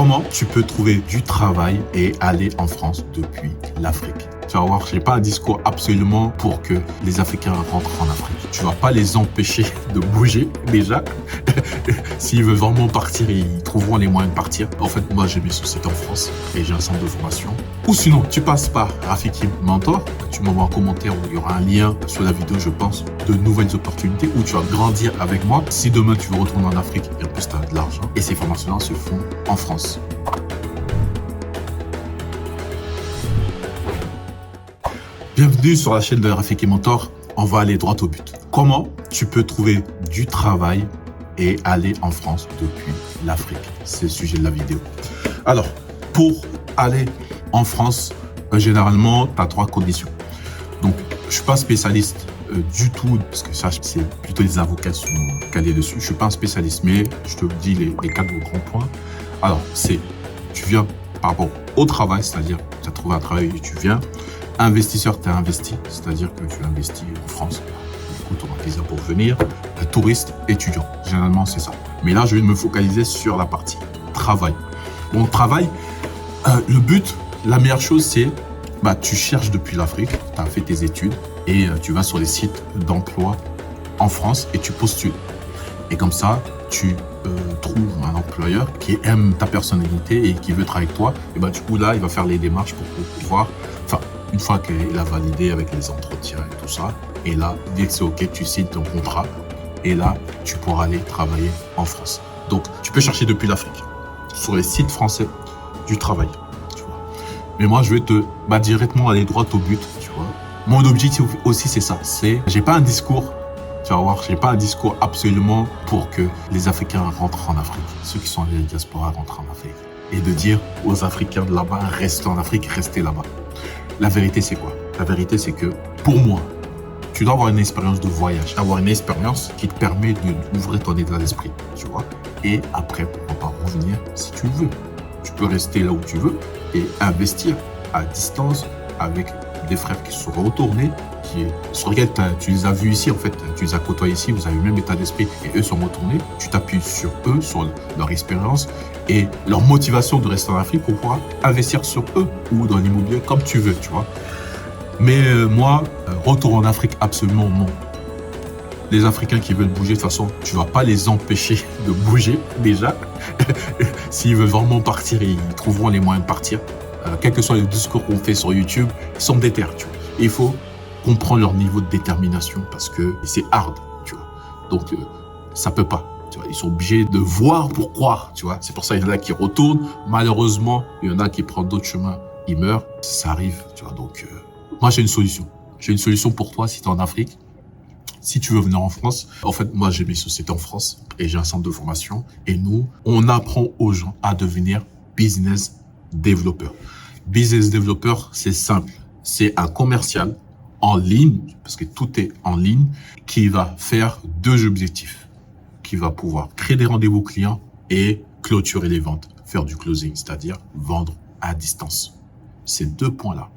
Comment tu peux trouver du travail et aller en France depuis l'Afrique? Tu vas voir, je n'ai pas un discours absolument pour que les Africains rentrent en Afrique. Tu ne vas pas les empêcher de bouger déjà. S'ils veulent vraiment partir, ils trouveront les moyens de partir. En fait, moi, j'ai mes sociétés en France et j'ai un centre de formation. Ou sinon, tu passes par Rafiki Mentor. Tu m'envoies un commentaire où il y aura un lien sur la vidéo, je pense, de nouvelles opportunités où tu vas grandir avec moi. Si demain, tu veux retourner en Afrique et en plus, tu as de l'argent. Et ces formations-là se font en France. Bienvenue sur la chaîne de Rafiki Mentor. On va aller droit au but. Comment tu peux trouver du travail et aller en France depuis l'Afrique? C'est le sujet de la vidéo. Alors, pour aller en France, généralement, tu as 3 conditions. Donc, je ne suis pas spécialiste du tout, parce que ça, c'est plutôt les avocats qui sont calés dessus. Je ne suis pas un spécialiste, mais je te dis les 4 grands points. Alors, tu viens par rapport au travail, c'est-à-dire tu as trouvé un travail et tu viens. Investisseur, tu as investi, c'est-à-dire que tu investis en France. Du coup, tu auras un visa pour venir. Touriste, étudiant. Généralement, c'est ça. Mais là, je vais me focaliser sur la partie travail. Bon, travail, le but, la meilleure chose, c'est tu cherches depuis l'Afrique, tu as fait tes études et tu vas sur les sites d'emploi en France et tu postules. Et comme ça, tu trouves un employeur qui aime ta personnalité et qui veut travailler avec toi. Et du coup, là, il va faire les démarches pour pouvoir... Une fois qu'il a validé avec les entretiens et tout ça, et là, dès que c'est OK, tu signes ton contrat, et là, tu pourras aller travailler en France. Donc, tu peux chercher depuis l'Afrique, sur les sites français du travail, tu vois. Mais moi, je vais directement aller droit au but, tu vois. Mon objectif aussi, c'est ça. J'ai pas un discours, tu vas voir, j'ai pas un discours absolument pour que les Africains rentrent en Afrique. Ceux qui sont allés à la diaspora rentrent en Afrique. Et de dire aux Africains de là-bas, restez en Afrique, restez là-bas. La vérité, c'est quoi? La vérité, c'est que, pour moi, tu dois avoir une expérience de voyage, avoir une expérience qui te permet d'ouvrir ton état d'esprit, tu vois. Et après, pourquoi pas revenir si tu le veux. Tu peux rester là où tu veux et investir à distance avec des frères qui sont retournés, sur lesquels tu les as vus ici, en fait, tu les as côtoyés ici, vous avez le même état d'esprit et eux sont retournés. Tu t'appuies sur eux, sur leur expérience et leur motivation de rester en Afrique pour pouvoir investir sur eux ou dans l'immobilier comme tu veux, tu vois. Mais moi, retour en Afrique, absolument non. Les Africains qui veulent bouger, de toute façon, tu ne vas pas les empêcher de bouger déjà. S'ils veulent vraiment partir, ils trouveront les moyens de partir. Quel que soit le discours qu'on fait sur YouTube, ils sont déter, tu vois. Et il faut comprendre leur niveau de détermination parce que c'est hard, tu vois. Donc, ça peut pas. Tu vois, ils sont obligés de voir pour croire, tu vois. C'est pour ça qu'il y en a qui retournent. Malheureusement, il y en a qui prennent d'autres chemins. Ils meurent. Ça arrive, tu vois. Donc, moi, j'ai une solution. J'ai une solution pour toi si tu es en Afrique. Si tu veux venir en France, en fait, moi, j'ai mes sociétés en France et j'ai un centre de formation. Et nous, on apprend aux gens à devenir business développeur. Business développeur, c'est simple. C'est un commercial en ligne, parce que tout est en ligne, qui va faire 2 objectifs. Qui va pouvoir créer des rendez-vous clients et clôturer les ventes, faire du closing, c'est-à-dire vendre à distance. Ces 2 points-là.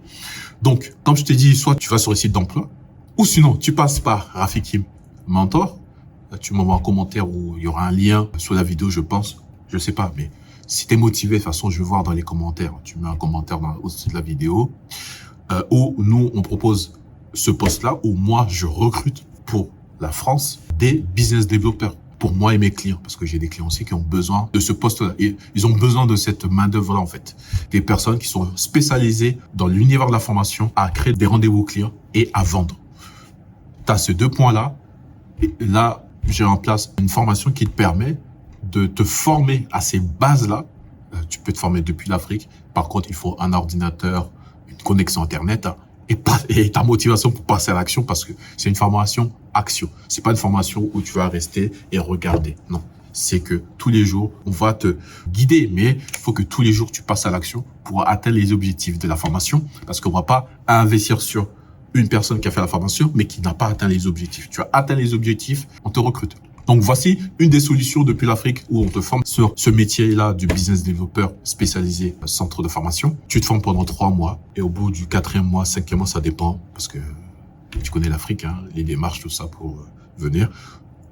Donc, comme je t'ai dit, soit tu vas sur le site d'emploi, ou sinon, tu passes par Rafiki Mentor. Tu m'envoies un commentaire où il y aura un lien sous la vidéo, je pense. Je sais pas, mais si tu es motivé, de toute façon, je vais voir dans les commentaires. Tu mets un commentaire au-dessus de la vidéo. Où nous, on propose ce poste-là, où moi, je recrute pour la France des business développeurs. Pour moi et mes clients, parce que j'ai des clients aussi qui ont besoin de ce poste-là. Et ils ont besoin de cette main-d'œuvre-là, en fait. Des personnes qui sont spécialisées dans l'univers de la formation à créer des rendez-vous clients et à vendre. Tu as ces 2 points-là. Et là, j'ai en place une formation qui te permet de te former à ces bases-là. Tu peux te former depuis l'Afrique. Par contre, il faut un ordinateur, une connexion Internet et ta motivation pour passer à l'action parce que c'est une formation action. C'est pas une formation où tu vas rester et regarder. Non. C'est que tous les jours, on va te guider, mais il faut que tous les jours, tu passes à l'action pour atteindre les objectifs de la formation parce qu'on va pas investir sur une personne qui a fait la formation, mais qui n'a pas atteint les objectifs. Tu as atteint les objectifs, on te recrute. Donc, voici une des solutions depuis l'Afrique où on te forme sur ce métier-là du business développeur spécialisé centre de formation. Tu te formes pendant 3 mois et au bout du 4e mois, 5e mois, ça dépend parce que tu connais l'Afrique, hein, les démarches, tout ça pour venir.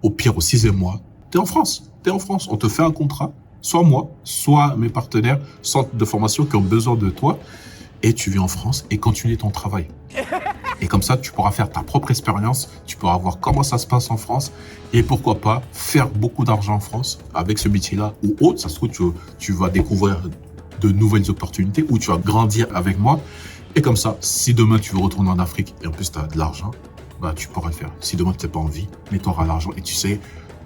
Au pire, au 6e mois, tu es en France. On te fait un contrat soit moi, soit mes partenaires, centres de formation qui ont besoin de toi, et tu viens en France et continuer ton travail. Et comme ça, tu pourras faire ta propre expérience, tu pourras voir comment ça se passe en France et pourquoi pas faire beaucoup d'argent en France avec ce métier-là ou autre. Ça se trouve, tu vas découvrir de nouvelles opportunités ou tu vas grandir avec moi. Et comme ça, si demain tu veux retourner en Afrique et en plus tu as de l'argent, bah, tu pourras le faire. Si demain tu n'as pas envie, mais tu auras l'argent et tu sais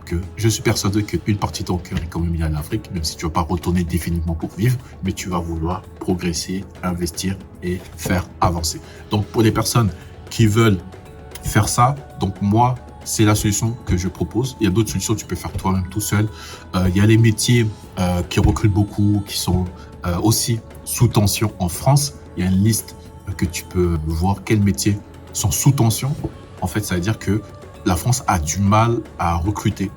que je suis persuadé qu'une partie de ton cœur est quand même liée à l'Afrique, même si tu ne vas pas retourner définitivement pour vivre, mais tu vas vouloir progresser, investir et faire avancer. Donc, pour les personnes qui veulent faire ça, donc moi, c'est la solution que je propose. Il y a d'autres solutions que tu peux faire toi-même tout seul. Il y a les métiers qui recrutent beaucoup, qui sont aussi sous tension en France. Il y a une liste que tu peux voir quels métiers sont sous tension. En fait, ça veut dire que la France a du mal à recruter.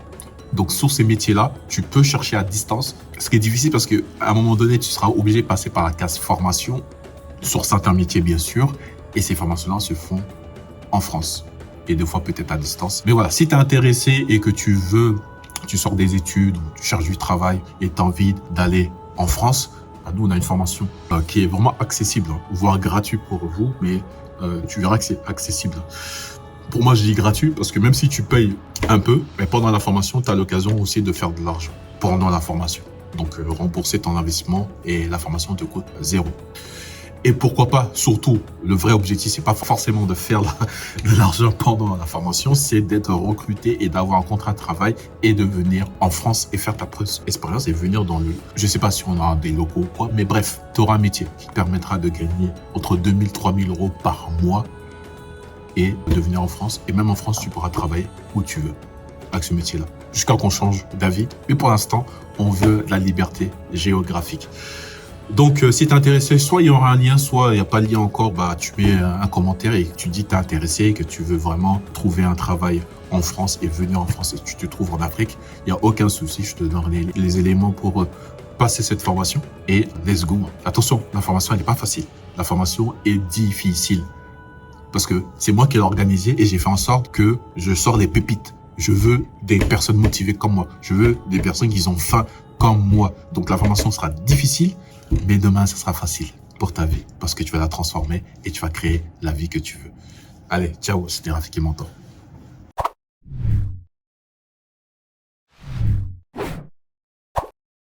Donc, sur ces métiers-là, tu peux chercher à distance. Ce qui est difficile parce qu'à un moment donné, tu seras obligé de passer par la case formation sur certains métiers, bien sûr. Et ces formations-là se font en France et des fois peut-être à distance. Mais voilà, si tu es intéressé et que tu sors des études, tu cherches du travail et tu as envie d'aller en France, nous, on a une formation qui est vraiment accessible, voire gratuite pour vous, mais tu verras que c'est accessible. Pour moi, je dis gratuit parce que même si tu payes un peu, mais pendant la formation, tu as l'occasion aussi de faire de l'argent pendant la formation. Donc, rembourser ton investissement et la formation te coûte 0. Et pourquoi pas, surtout, le vrai objectif, c'est pas forcément de faire de l'argent pendant la formation, c'est d'être recruté et d'avoir un contrat de travail et de venir en France et faire ta propre expérience et venir dans je sais pas si on aura des locaux ou quoi, mais bref, tu auras un métier qui te permettra de gagner entre 2 000 et 3 000 euros par mois et de venir en France. Et même en France, tu pourras travailler où tu veux avec ce métier-là, jusqu'à qu'on change d'avis. Mais pour l'instant, on veut la liberté géographique. Donc, si tu es intéressé, soit il y aura un lien, soit il n'y a pas de lien encore, bah, tu mets un commentaire et tu dis que tu es intéressé et que tu veux vraiment trouver un travail en France et venir en France et tu te trouves en Afrique. Il n'y a aucun souci, je te donne les éléments pour passer cette formation et let's go. Attention, la formation, elle n'est pas facile. La formation est difficile parce que c'est moi qui l'ai organisée et j'ai fait en sorte que je sors des pépites. Je veux des personnes motivées comme moi. Je veux des personnes qui ont faim comme moi. Donc, la formation sera difficile. Mais demain, ça sera facile pour ta vie parce que tu vas la transformer et tu vas créer la vie que tu veux. Allez, ciao, c'était Rafiki Mentor.